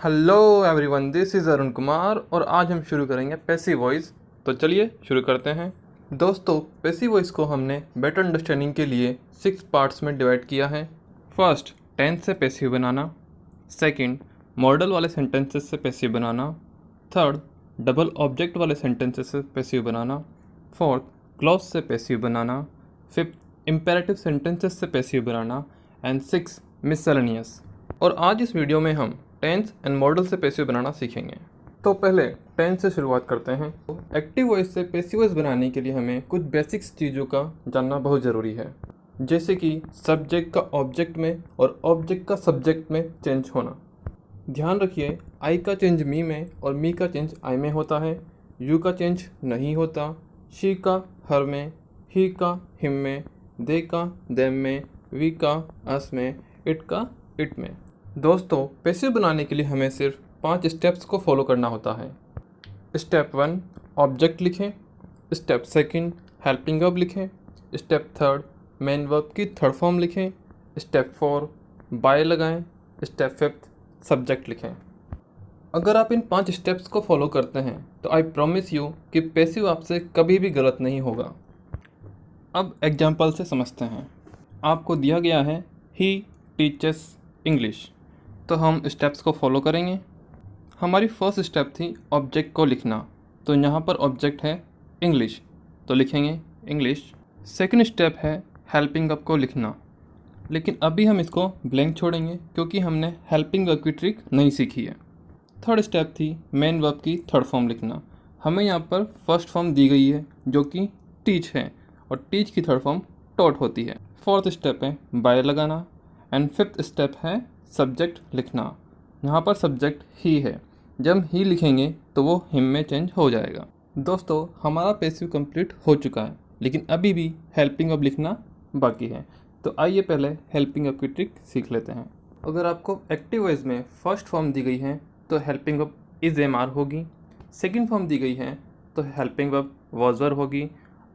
Hello everyone, this is Arun Kumar और आज हम शुरू करेंगे पैसिव वॉइस। तो चलिए शुरू करते हैं। दोस्तों, पैसिव वॉइस को हमने बेटर अंडरस्टैंडिंग के लिए 6 पार्ट्स में डिवाइड किया है। फर्स्ट, टेंस से पैसिव बनाना। सेकंड, मॉडल वाले सेंटेंसेस से पैसिव बनाना। थर्ड, डबल ऑब्जेक्ट वाले सेंटेंसेस से पैसिव बनाना। फोर्थ, क्लॉज से पैसिव बनाना। फिफ्थ, इम्पेरेटिव सेंटेंसेस से पैसिव बनाना। And six, miscellaneous. और आज इस वीडियो में हम टेंस एंड मॉडल से पैसिव बनाना सीखेंगे। तो पहले टेंस से शुरुआत करते हैं। एक्टिव वॉइस से पैसिव वॉइस बनाने के लिए हमें कुछ बेसिक्स चीज़ों का जानना बहुत ज़रूरी है, जैसे कि सब्जेक्ट का ऑब्जेक्ट में और ऑब्जेक्ट का सब्जेक्ट में चेंज होना। ध्यान रखिए, आई का चेंज मी में और मी का चेंज आई में होता है। यू का चेंज नहीं होता। शी का हर में, ही का हिम में, दे का देम में, वी का अस में, इट का इट में। दोस्तों, पैसिव बनाने के लिए हमें सिर्फ 5 स्टेप्स को फॉलो करना होता है। स्टेप 1, ऑब्जेक्ट लिखें। स्टेप 2, हेल्पिंग वर्ब लिखें। स्टेप 3, मेन वर्ब की थर्ड फॉर्म लिखें। स्टेप 4, बाय लगाएं। स्टेप 5, सब्जेक्ट लिखें। अगर आप इन 5 स्टेप्स को फॉलो करते हैं तो आई प्रॉमिस यू कि पैसिव आपसे कभी भी गलत नहीं होगा। अब एग्जाम्पल से समझते हैं। आपको दिया गया है ही टीचेस इंग्लिश, तो हम स्टेप्स को फॉलो करेंगे। हमारी फर्स्ट स्टेप थी ऑब्जेक्ट को लिखना, तो यहाँ पर ऑब्जेक्ट है इंग्लिश, तो लिखेंगे इंग्लिश। सेकंड स्टेप है हेल्पिंग वर्ब को लिखना, लेकिन अभी हम इसको ब्लैंक छोड़ेंगे क्योंकि हमने हेल्पिंग वर्ब की ट्रिक नहीं सीखी है। थर्ड स्टेप थी मेन वर्ब की थर्ड फॉर्म लिखना। हमें यहाँ पर फर्स्ट फॉर्म दी गई है जो कि टीच है, और टीच की थर्ड फॉर्म टॉट होती है। फोर्थ स्टेप है बाय लगाना। एंड फिफ्थ स्टेप है सब्जेक्ट लिखना। यहाँ पर सब्जेक्ट ही है, जब ही लिखेंगे तो वो हिम में चेंज हो जाएगा। दोस्तों, हमारा पैसिव कंप्लीट हो चुका है, लेकिन अभी भी हेल्पिंग वर्ब लिखना बाकी है। तो आइए पहले हेल्पिंग वर्ब की ट्रिक सीख लेते हैं। अगर आपको एक्टिव वॉइस में फर्स्ट फॉर्म दी गई है तो helping verb is am are होगी। सेकेंड फॉर्म दी गई है तो हेल्पिंग वर्ब वॉज वर होगी।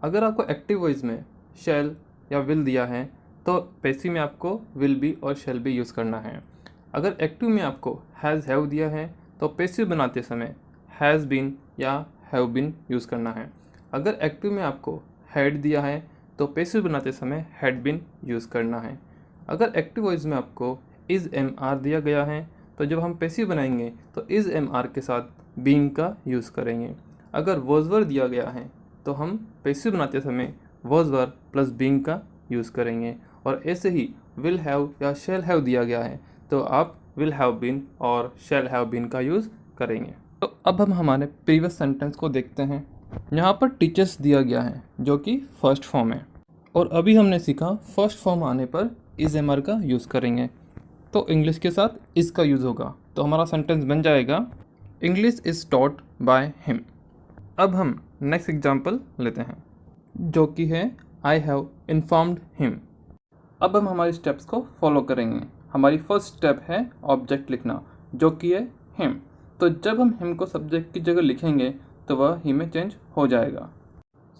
अगर आपको एक्टिव वॉइस में शैल या विल दिया है तो पैसिव में आपको विल बी और शैल बी यूज़ करना है। अगर एक्टिव में आपको हैज़ हैव दिया है तो पैसिव बनाते समय हैज़ बीन या हैव बीन यूज़ करना है। अगर एक्टिव में आपको हैड दिया है तो पैसिव बनाते समय हैड बीन यूज़ करना है। अगर एक्टिव वॉइस में आपको इज़ एम आर दिया गया है तो जब हम पैसिव बनाएंगे तो इज़ एम आर के साथ बीइंग का यूज़ करेंगे। अगर वॉज वर दिया गया है तो हम पैसिव बनाते समय वॉज वर प्लस बीइंग का यूज़ करेंगे। और ऐसे ही विल हैव या शैल हैव दिया गया है तो आप विल हैव बीन और शैल हैव बीन का यूज़ करेंगे। तो अब हम हमारे प्रीवियस सेंटेंस को देखते हैं। यहाँ पर टीचर्स दिया गया है जो कि फर्स्ट फॉर्म है, और अभी हमने सीखा फर्स्ट फॉर्म आने पर इज़ एम आर का यूज़ करेंगे, तो इंग्लिश के साथ इज़ का यूज़ होगा। तो हमारा सेंटेंस बन जाएगा English is taught by him. अब हम नेक्स्ट एग्जाम्पल लेते हैं जो कि है आई हैव इन्फॉर्म्ड हिम। अब हम हमारी स्टेप्स को फॉलो करेंगे। हमारी फर्स्ट स्टेप है ऑब्जेक्ट लिखना जो कि है हिम। तो जब हम हिम को सब्जेक्ट की जगह लिखेंगे तो वह ही में चेंज हो जाएगा।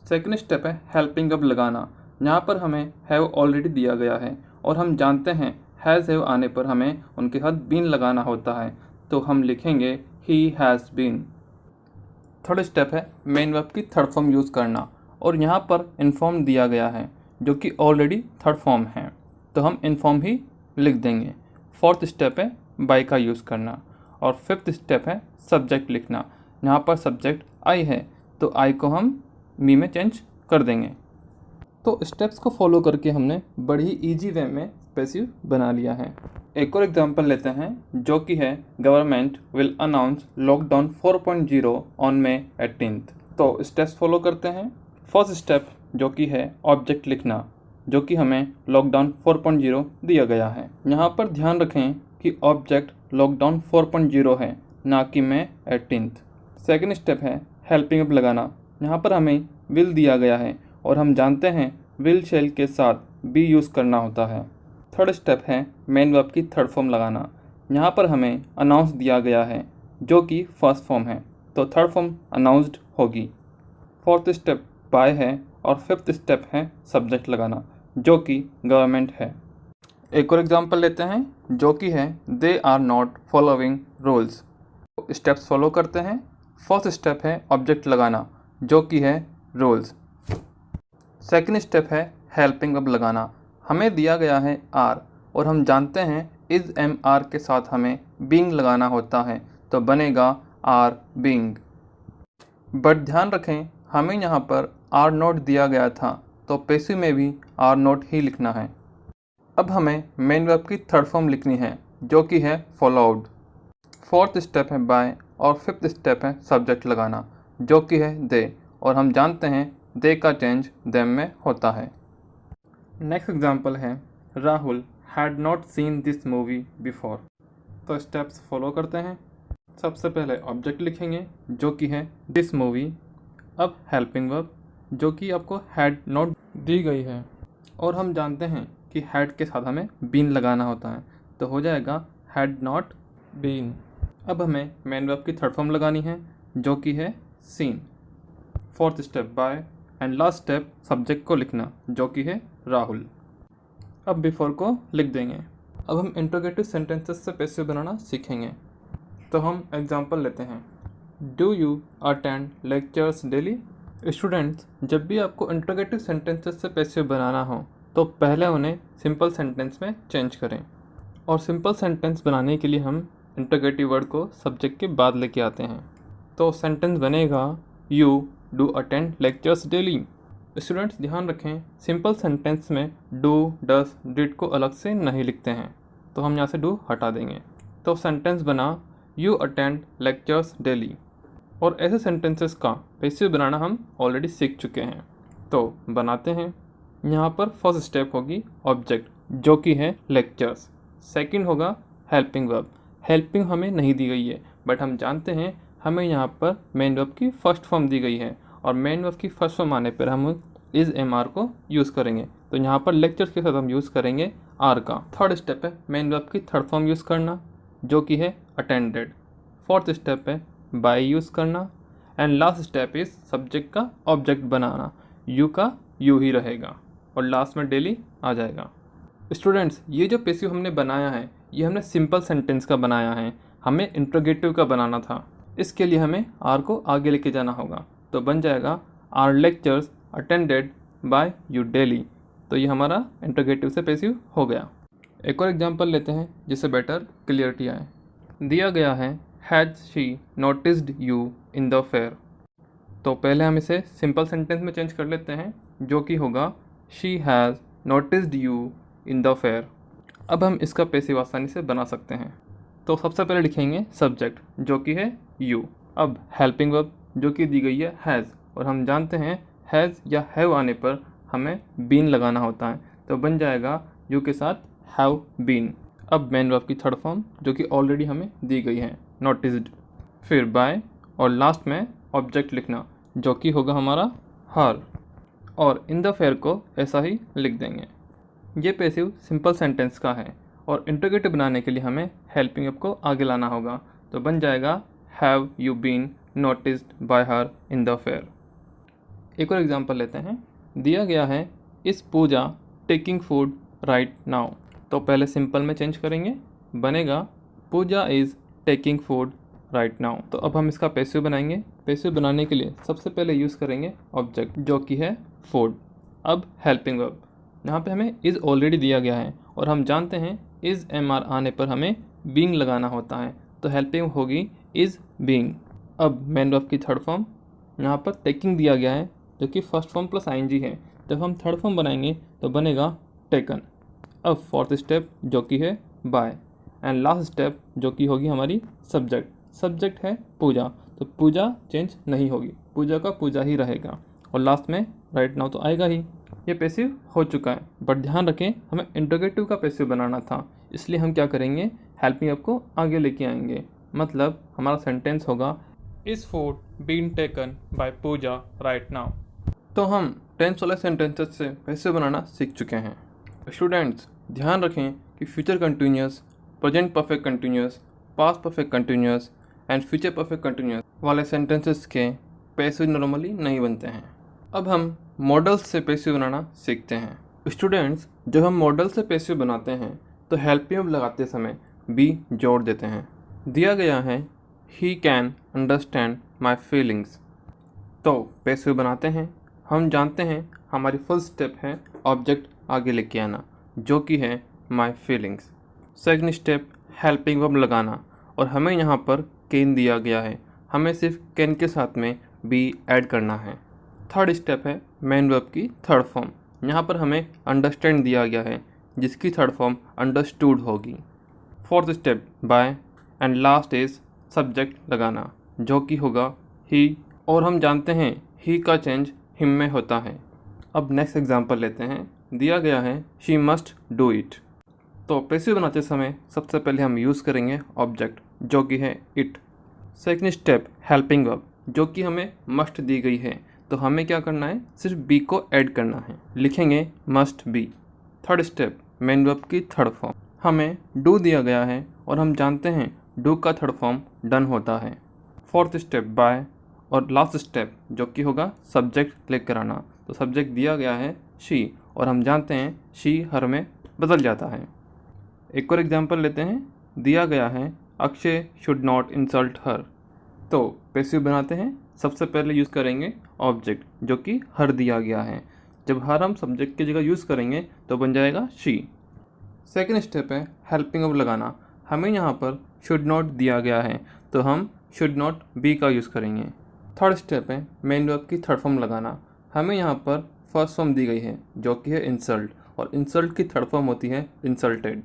सेकंड स्टेप है हेल्पिंग वर्ब लगाना। यहाँ पर हमें हैव ऑलरेडी दिया गया है और हम जानते हैं हैज़ हैव आने पर हमें उनके साथ बीन लगाना होता है, तो हम लिखेंगे he has been. Third step है मेन वर्ब की थर्ड फॉर्म यूज़ करना, और यहाँ पर इन्फॉर्म दिया गया है जो कि ऑलरेडी थर्ड फॉर्म है, तो हम इन्फॉर्म ही लिख देंगे। फोर्थ स्टेप है बाय का यूज़ करना, और फिफ्थ स्टेप है सब्जेक्ट लिखना। यहाँ पर सब्जेक्ट आई है तो आई को हम मी में चेंज कर देंगे। तो स्टेप्स को फॉलो करके हमने बड़ी ईजी वे में पैसिव बना लिया है। एक और एग्जांपल लेते हैं जो कि है government will announce lockdown 4.0 on May 18th। तो स्टेप्स फॉलो करते हैं। फर्स्ट स्टेप जो कि है ऑब्जेक्ट लिखना, जो कि हमें लॉकडाउन 4.0 दिया गया है। यहाँ पर ध्यान रखें कि ऑब्जेक्ट लॉकडाउन 4.0 है, ना कि May 18th। सेकेंड स्टेप है हेल्पिंग वर्ब लगाना। यहाँ पर हमें विल दिया गया है और हम जानते हैं विल शैल के साथ बी यूज़ करना होता है। थर्ड स्टेप है मेन वर्ब की थर्ड फॉर्म लगाना। यहाँ पर हमें अनाउंस दिया गया है जो कि फर्स्ट फॉर्म है, तो थर्ड फॉर्म अनाउंस्ड होगी। फोर्थ स्टेप बाय है और फिफ्थ स्टेप है सब्जेक्ट लगाना जो कि गवर्नमेंट है। एक और एग्जांपल लेते हैं जो कि है they are not following rules. Steps follow करते हैं। फर्स्ट स्टेप है ऑब्जेक्ट लगाना, जो कि है रूल्स। सेकंड स्टेप है हेल्पिंग वर्ब लगाना। हमें दिया गया है आर और हम जानते हैं इज एम आर के साथ हमें बीइंग लगाना होता है, तो बनेगा आर बीइंग। बट ध्यान रखें, हमें यहाँ पर आर नोट दिया गया था, तो पैसिव में भी आर नोट ही लिखना है। अब हमें मेन वर्ब की थर्ड फॉर्म लिखनी है, जो कि है फॉलोड। फोर्थ स्टेप है बाय और फिफ्थ स्टेप है सब्जेक्ट लगाना, जो कि है दे, और हम जानते हैं दे का चेंज देम में होता है। नेक्स्ट एग्जाम्पल है Rahul had not seen this movie before. तो स्टेप्स फॉलो करते हैं। सबसे पहले ऑब्जेक्ट लिखेंगे, जो कि है दिस मूवी। अब हेल्पिंग वर्ब, जो कि आपको हैड नॉट दी गई है, और हम जानते हैं कि हैड के साथ हमें बीन लगाना होता है, तो हो जाएगा हैड नॉट बीन। अब हमें मेन वर्ब की थर्ड फॉर्म लगानी है, जो कि है seen. Fourth step by and last step subject को लिखना, जो कि है राहुल। अब बिफोर को लिख देंगे। अब हम इंट्रोगेटिव सेंटेंसेस से पैसिव बनाना सीखेंगे। तो हम एग्जांपल लेते हैं। Do you attend lectures daily? Students, जब भी आपको इंट्रोगेटिव सेंटेंसेस से पैसिव बनाना हो, तो पहले उन्हें सिंपल सेंटेंस में चेंज करें। और सिंपल सेंटेंस बनाने के लिए हम इंट्रोगेटिव वर्ड को सब्जेक्ट के बाद लेके आते हैं। तो सेंटेंस बनेगा you do attend lectures daily. Students ध्यान रखें, सिंपल सेंटेंस में डू, डस, डिड को अलग से नहीं लिखते हैं, तो हम यहाँ से डू हटा देंगे। तो सेंटेंस बना यू अटेंड लेक्चर्स डेली। और ऐसे सेंटेंसेस का पैसिव बनाना हम ऑलरेडी सीख चुके हैं, तो बनाते हैं। यहाँ पर फर्स्ट स्टेप होगी ऑब्जेक्ट, जो कि है लेक्चर्स। सेकंड होगा हेल्पिंग वर्ब। हेल्पिंग हमें नहीं दी गई है, बट हम जानते हैं हमें यहाँ पर मेन वर्ब की फर्स्ट फॉर्म दी गई है, और मेन वर्ब की फर्स्ट फॉर्म आने पर हम इज एम आर को यूज़ करेंगे, तो यहाँ पर लेक्चर्स के साथ हम यूज़ करेंगे आर का। थर्ड स्टेप है मेन वर्ब की थर्ड फॉर्म यूज़ करना, जो कि है अटेंडेड। फोर्थ स्टेप है बाय यूज़ करना, and last step is subject का ऑब्जेक्ट बनाना। यू का यू ही रहेगा, और लास्ट में डेली आ जाएगा। स्टूडेंट्स, ये जो पैसिव हमने बनाया है, ये हमने सिंपल सेंटेंस का बनाया है, हमें इंट्रोगेटिव का बनाना था। इसके लिए हमें आर को आगे लेके जाना होगा, तो बन जाएगा are lectures attended by you daily. तो ये हमारा इंट्रोगेटिव से पैसिव हो गया। एक और एग्जांपल लेते हैं जिससे बेटर क्लियरिटी आए। दिया गया है has she noticed you in the fair. तो पहले हम इसे सिंपल सेंटेंस में चेंज कर लेते हैं, जो कि होगा she has noticed you in the fair. अब हम इसका पैसिव आसानी से बना सकते हैं। तो सबसे पहले लिखेंगे सब्जेक्ट, जो कि है यू। अब हेल्पिंग वर्ब, जो कि दी गई है हैज़, और हम जानते हैं हैज़ या हैव आने पर हमें बीन लगाना होता है, तो बन जाएगा यू के साथ हैव बीन। अब मेन वर्ब की थर्ड फॉर्म, जो कि ऑलरेडी हमें दी गई है, नोटिस्ड। फिर बाय, और लास्ट में ऑब्जेक्ट लिखना, जो कि होगा हमारा हर, और इन द फेयर को ऐसा ही लिख देंगे। ये पैसिव सिंपल सेंटेंस का है, और इंट्रोगेटिव बनाने के लिए हमें हेल्पिंग वर्ब को आगे लाना होगा, तो बन जाएगा have you been noticed by her in the fair. एक और एग्जांपल लेते हैं। दिया गया है इस Pooja taking food right now. तो पहले सिंपल में चेंज करेंगे, बनेगा Pooja is taking food right now. तो अब हम इसका पैसिव बनाएंगे। पैसिव बनाने के लिए सबसे पहले यूज़ करेंगे ऑब्जेक्ट, जो कि है फूड। अब हेल्पिंग वर्ब, यहाँ पे हमें इज़ ऑलरेडी दिया गया है, और हम जानते हैं इज़ एम आर आने पर हमें बीइंग लगाना होता है, तो हेल्पिंग होगी इज़ बीइंग। अब मेन वर्ब की थर्ड फॉर्म, यहाँ पर टेकिंग दिया गया है, जो कि फर्स्ट फॉर्म प्लस आईएनजी है। जब हम थर्ड फॉर्म बनाएंगे तो बनेगा टेकन। अब फोर्थ स्टेप, जो कि है बाय, एंड लास्ट स्टेप, जो कि होगी हमारी सब्जेक्ट। सब्जेक्ट है पूजा, तो पूजा चेंज नहीं होगी, पूजा का पूजा ही रहेगा, और लास्ट में राइट नाउ तो आएगा ही। ये पैसिव हो चुका है, बट ध्यान रखें हमें इंट्रोगेटिव का पैसिव बनाना था, इसलिए हम क्या करेंगे, हेल्पिंग वर्ब को आगे लेके आएंगे। मतलब हमारा सेंटेंस होगा is food been taken by Pooja right now. तो हम टेंस वाले सेंटेंसेस से पैसिव बनाना सीख चुके हैं। स्टूडेंट्स ध्यान रखें कि future continuous, present perfect continuous, past perfect continuous and future perfect continuous वाले सेंटेंसेस के पैसिव नॉर्मली नहीं बनते हैं। अब हम मॉडल्स से पैसिव बनाना सीखते हैं। स्टूडेंट्स, जब हम मॉडल से पैसिव बनाते हैं तो हेल्प मी वर्ब लगाते समय बी जोड़ देते हैं। दिया गया है he can understand my feelings. तो पैसिव बनाते हैं। हम जानते हैं हमारी फर्स्ट स्टेप है ऑब्जेक्ट आगे लेके आना, जो कि है my feelings. Second step helping verb लगाना, और हमें यहाँ पर कैन दिया गया है, हमें सिर्फ कैन के साथ में बी ऐड करना है। थर्ड स्टेप है मेन वर्ब की थर्ड फॉर्म। यहाँ पर हमें अंडरस्टैंड दिया गया है, जिसकी थर्ड फॉर्म अंडरस्टूड होगी। Fourth step by, and last is subject लगाना, जो कि होगा ही, और हम जानते हैं ही का चेंज हिम में होता है। अब नेक्स्ट एग्जांपल लेते हैं। दिया गया है शी मस्ट डू इट। तो पैसिव बनाते समय सबसे पहले हम यूज़ करेंगे ऑब्जेक्ट, जो कि है it. Second step helping verb, जो कि हमें मस्ट दी गई है, तो हमें क्या करना है, सिर्फ बी को ऐड करना है, लिखेंगे must be. Third step main verb की थर्ड फॉर्म, हमें डू दिया गया है और हम जानते हैं डू का थर्ड फॉर्म डन होता है। फोर्थ स्टेप बाय, और लास्ट स्टेप जो कि होगा सब्जेक्ट क्लिक कराना, तो सब्जेक्ट दिया गया है शी, और हम जानते हैं शी हर में बदल जाता है। एक और एग्जांपल लेते हैं। दिया गया है अक्षय शुड नॉट इंसल्ट हर। तो पैसिव बनाते हैं, सबसे पहले यूज़ करेंगे ऑब्जेक्ट, जो कि हर दिया गया है। जब हर हम सब्जेक्ट की जगह यूज़ करेंगे तो बन जाएगा शी। सेकेंड स्टेप है हेल्पिंग वर्ब लगाना, हमें यहाँ पर शुड नॉट दिया गया है, तो हम शुड नॉट बी का यूज़ करेंगे। थर्ड स्टेप है मेन वर्ब की थर्ड फॉर्म लगाना, हमें यहाँ पर फर्स्ट फॉर्म दी गई है, जो कि है इंसल्ट, और इंसल्ट की थर्ड फॉर्म होती है इंसल्टेड।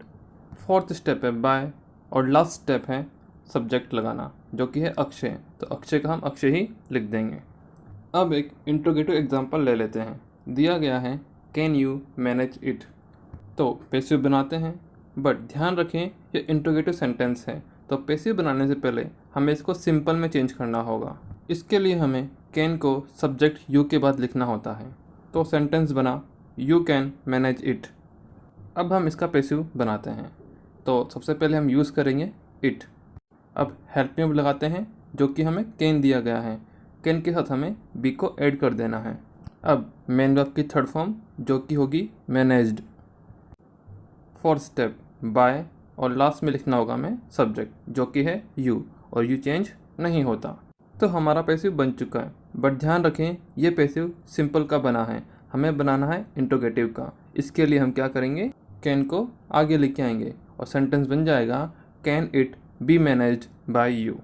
फोर्थ स्टेप है बाय, और लास्ट स्टेप है सब्जेक्ट लगाना, जो कि है अक्षय, तो अक्षय का हम अक्षय ही लिख देंगे। अब एक इंट्रोगेटिव एग्जांपल ले लेते हैं। दिया गया है कैन यू मैनेज इट। तो पैसिव बनाते हैं, बट ध्यान रखें ये इंट्रोगेटिव सेंटेंस है, तो पैसिव बनाने से पहले हमें इसको सिंपल में चेंज करना होगा। इसके लिए हमें कैन को सब्जेक्ट यू के बाद लिखना होता है। तो सेंटेंस बना यू कैन मैनेज इट। अब हम इसका पैसिव बनाते हैं, तो सबसे पहले हम यूज़ करेंगे इट। अब हेल्प मी वर्ब लगाते हैं, जो कि हमें कैन दिया गया है, कैन के साथ हमें बी को ऐड कर देना है। अब मेन वर्ब की थर्ड फॉर्म, जो कि होगी मैनेज्ड। फोर्थ स्टेप बाय, और लास्ट में लिखना होगा हमें सब्जेक्ट, जो कि है यू, और यू चेंज नहीं होता। तो हमारा पैसिव बन चुका है, बट ध्यान रखें ये पैसिव सिंपल का बना है, हमें बनाना है इंट्रोगेटिव का। इसके लिए हम क्या करेंगे, कैन को आगे लेके आएंगे और सेंटेंस बन जाएगा can it be managed by you.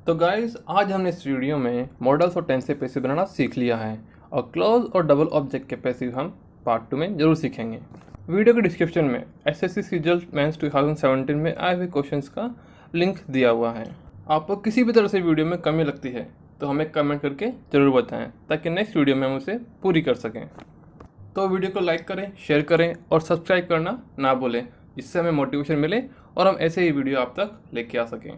तो गाइस आज हमने इस वीडियो में मॉडल्स और टेंस से पैसिव बनाना सीख लिया है, और क्लॉज और डबल ऑब्जेक्ट के पैसिव हम पार्ट 2 में जरूर सीखेंगे। वीडियो के डिस्क्रिप्शन में एसएससी रिजल्ट मेंस 2017 में आए हुए क्वेश्चंस का लिंक दिया हुआ है। आपको किसी भी तरह से वीडियो में कमी लगती है तो हमें कमेंट करके ज़रूर बताएं, ताकि नेक्स्ट वीडियो में हम उसे पूरी कर सकें। तो वीडियो को लाइक करें, शेयर करें और सब्सक्राइब करना ना भूलें, जिससे हमें मोटिवेशन मिले और हम ऐसे ही वीडियो आप तक लेके आ सकें।